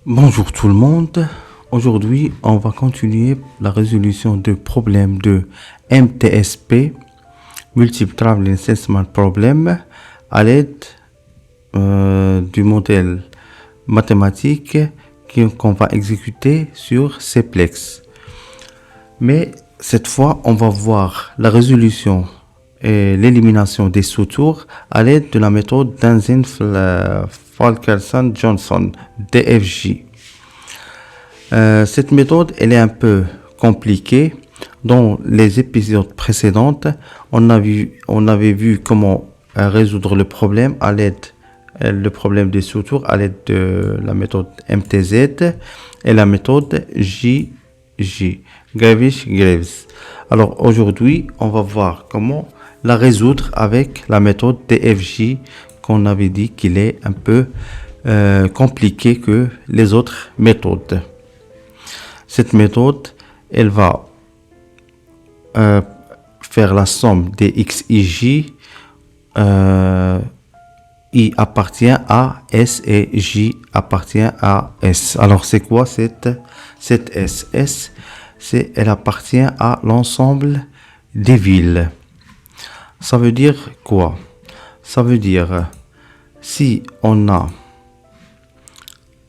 Bonjour tout le monde. Aujourd'hui, on va continuer la résolution de problèmes de MTSP, Multiple Traveling Assessment Problem, à l'aide du modèle mathématique qu'on va exécuter sur Cplex. Mais cette fois, on va voir la résolution et l'élimination des sous-tours à l'aide de la méthode Danzen-Falkerson-Johnson, DFJ. Cette méthode, elle est un peu compliquée. Dans les épisodes précédents, on avait vu comment résoudre le problème à l'aide le problème des sous-tours à l'aide de la méthode MTZ et la méthode JJ, Gravish-Graves. Alors aujourd'hui, on va voir comment la résoudre avec la méthode DFJ qu'on avait dit qu'il est un peu compliqué que les autres méthodes. Cette méthode, elle va faire la somme des x et j. I appartient à S et J appartient à S. Alors c'est quoi cette S? S, elle appartient à l'ensemble des villes. Ça veut dire quoi? Ça veut dire si on a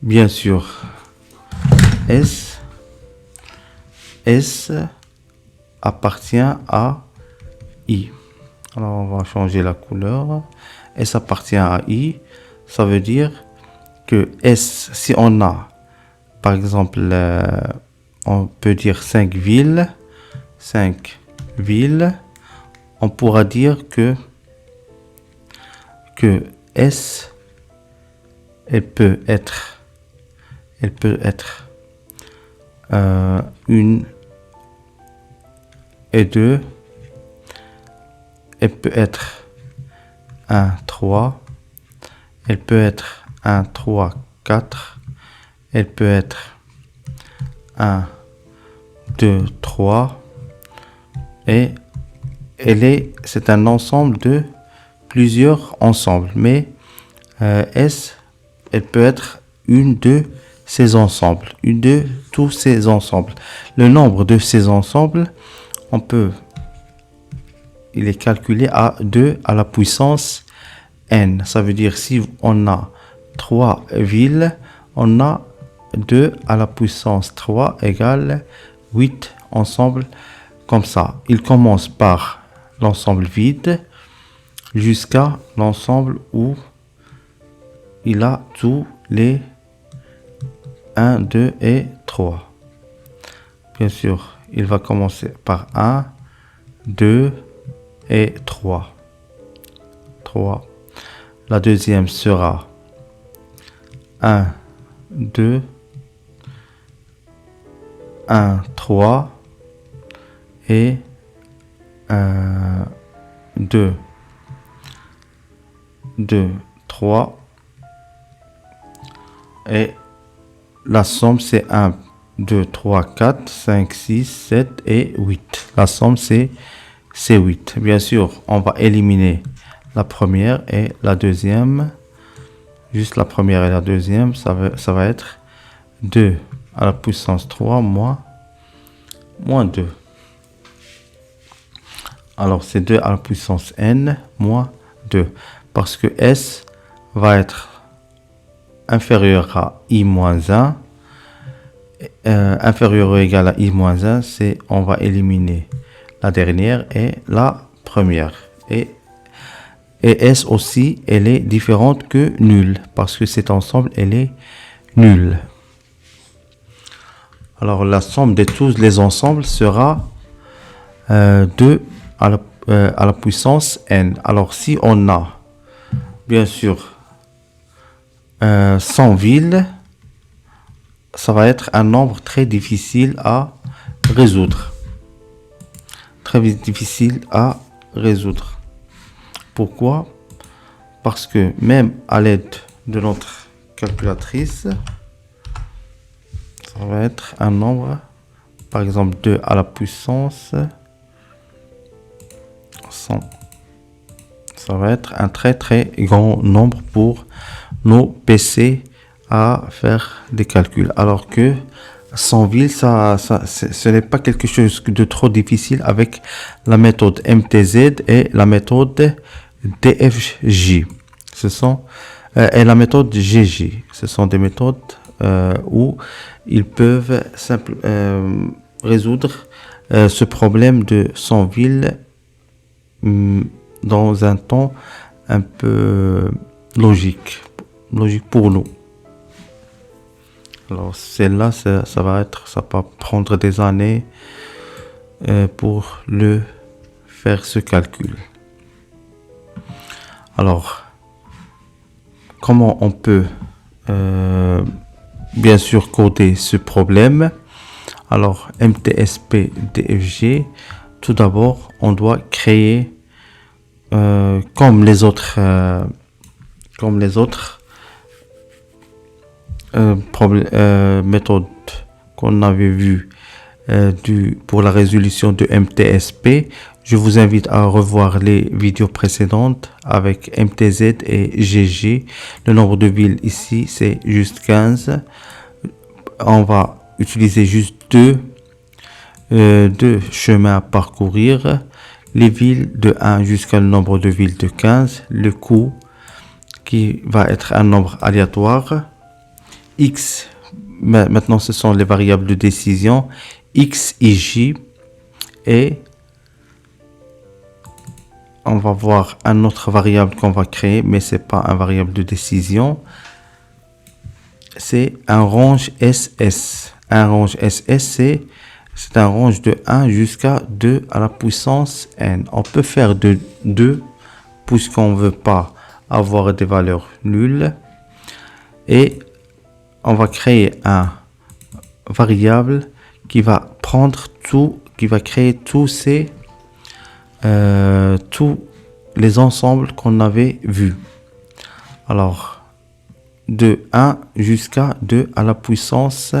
bien sûr S appartient à I. Alors on va changer la couleur. S appartient à I. Ça veut dire que S, si on a par exemple, on peut dire 5 villes, on pourra dire que S, elle peut être une et 2, elle peut être 1, 3, elle peut être 1, 3, 4, elle peut être 1, 2, 3, et c'est un ensemble de plusieurs ensembles, mais S, elle peut être une de ces ensembles, une de tous ces ensembles. Le nombre de ces ensembles, il est calculé à 2 à la puissance n. Ça veut dire si on a 3 villes, on a 2 à la puissance 3 égale 8 ensembles comme ça. Il commence par l'ensemble vide jusqu'à l'ensemble où il a tous les 1, 2 et 3. Bien sûr, il va commencer par 1, 2 et 3. La deuxième sera 1, 2, 1, 3 et 2, 3. Et la somme c'est 1, 2, 3, 4, 5, 6, 7 et 8. La somme c'est 8. Bien sûr, on va éliminer la première et la deuxième. Juste la première et la deuxième, ça va être 2 à la puissance 3 moins 2. Alors c'est 2 à la puissance n moins 2. Parce que S va être inférieur à I moins 1. Inférieur ou égal à I moins 1, on va éliminer la dernière et la première. Et S aussi, elle est différente que nulle, parce que cet ensemble, elle est nulle. Alors la somme de tous les ensembles sera 2 à la puissance n. Alors si on a, bien sûr, 100 villes, ça va être un nombre très difficile à résoudre. Pourquoi? Parce que même à l'aide de notre calculatrice, ça va être un nombre, par exemple 2 à la puissance 100. Ça va être un très très grand nombre pour nos PC à faire des calculs. Alors que sans ville, ce n'est pas quelque chose de trop difficile avec la méthode MTZ et la méthode DFJ. Ce sont et la méthode GG. Ce sont des méthodes où ils peuvent résoudre ce problème de sans ville dans un temps un peu logique pour nous. Alors celle-là, ça va prendre des années pour le faire ce calcul. Alors, comment on peut bien sûr coder ce problème? Alors, MTSP DFG, tout d'abord, on doit créer comme les autres méthodes qu'on avait vues pour la résolution de MTSP. Je vous invite à revoir les vidéos précédentes avec MTZ et GG. Le nombre de villes ici, c'est juste 15. On va utiliser juste deux chemins à parcourir. Les villes de 1 jusqu'à le nombre de villes de 15. Le coût qui va être un nombre aléatoire. X, maintenant ce sont les variables de décision. X et J. Et on va voir un autre variable qu'on va créer, mais c'est pas un variable de décision. C'est un range SS. Un range SS, c'est un range de 1 jusqu'à 2 à la puissance n. On peut faire de 2 puisqu'on ne veut pas avoir des valeurs nulles. Et on va créer un variable qui va prendre tout, qui va créer tous les ensembles qu'on avait vus. Alors, de 1 jusqu'à 2 à la puissance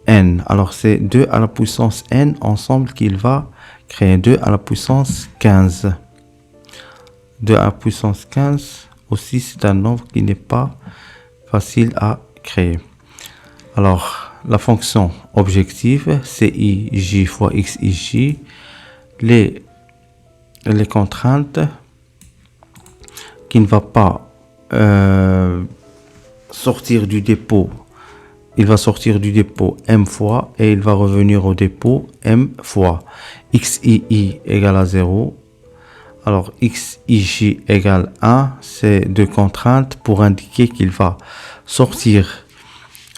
n. Alors, c'est 2 à la puissance n ensemble qu'il va créer. 2 à la puissance 15. 2 à la puissance 15 aussi, c'est un nombre qui n'est pas facile à créer. Alors, la fonction objective, c'est ij fois xij. Les contraintes qui ne va pas sortir du dépôt. Il va sortir du dépôt m fois et il va revenir au dépôt m fois. Xii égale à 0. Alors xij égale 1. C'est deux contraintes pour indiquer qu'il va sortir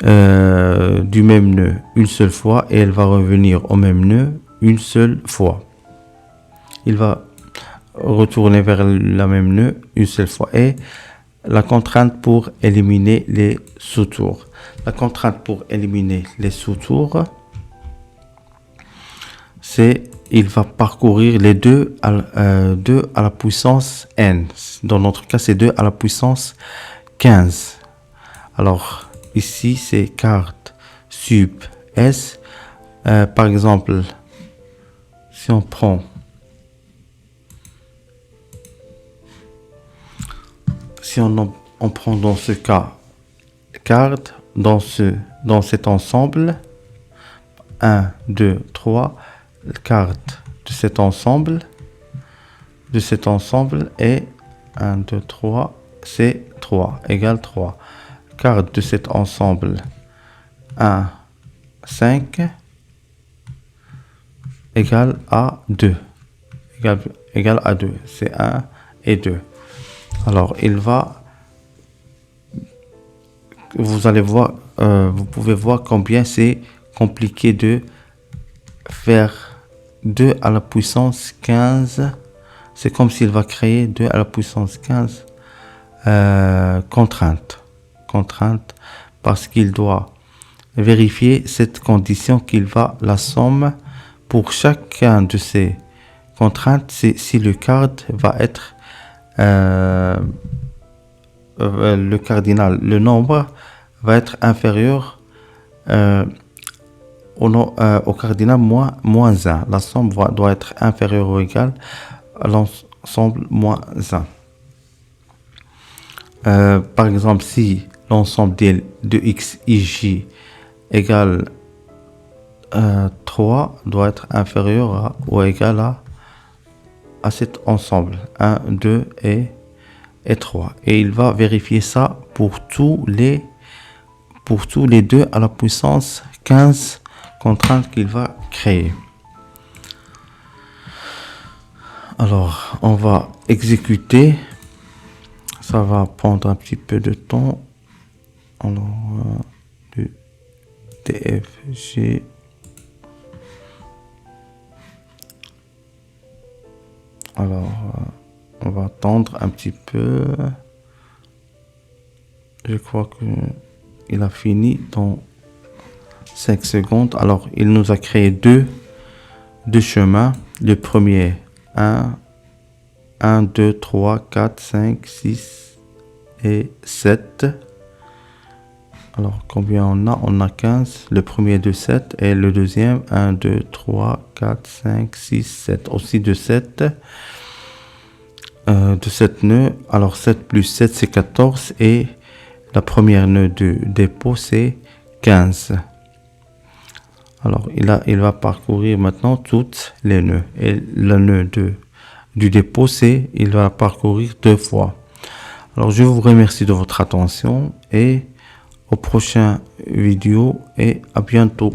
du même nœud une seule fois et elle va revenir au même nœud une seule fois. Il va retourner vers la même nœud une seule fois. Et la contrainte pour éliminer les sous-tours. La contrainte pour éliminer les sous-tours, c'est il va parcourir les 2 à la puissance n. Dans notre cas, c'est 2 à la puissance 15. Alors, ici, c'est carte sub s. Par exemple, si on prend on prend dans ce cas carte dans cet ensemble 1 2 3 carte de cet ensemble et 1 2 3 c'est 3 égale 3 carte de cet ensemble 1 5 égale à 2 égale à 2, c'est 1 et 2. Alors, vous allez voir, vous pouvez voir combien c'est compliqué de faire 2 à la puissance 15. C'est comme s'il va créer 2 à la puissance 15 contraintes parce qu'il doit vérifier cette condition qu'il va la somme pour chacun de ces contraintes, c'est si le carte va être le cardinal, le nombre va être inférieur au cardinal moins 1. La somme doit être inférieure ou égale à l'ensemble moins 1. Par exemple, si l'ensemble de x, ij égale 3 doit être inférieur à ou égal à cet ensemble 1, 2 et 3. Et il va vérifier ça pour tous les 2 à la puissance 15 contraintes qu'il va créer. Alors, on va exécuter. Ça va prendre un petit peu de temps. Alors, du TFG. Alors, on va attendre un petit peu. Je crois que il a fini dans 5 secondes. Alors, il nous a créé deux chemins. Le premier, 1, 2, 3, 4, 5, 6 et 7. Alors, combien on a? On a 15. Le premier de 7 et le deuxième, 1, 2, 3, 4, 5, 6, 7. Aussi de 7. De 7 nœuds. Alors, 7 plus 7, c'est 14. Et la première nœud de dépôt, c'est 15. Alors, il va parcourir maintenant toutes les nœuds. Et le nœud du dépôt, il va parcourir 2 fois. Alors, je vous remercie de votre attention et au prochain vidéo et à bientôt.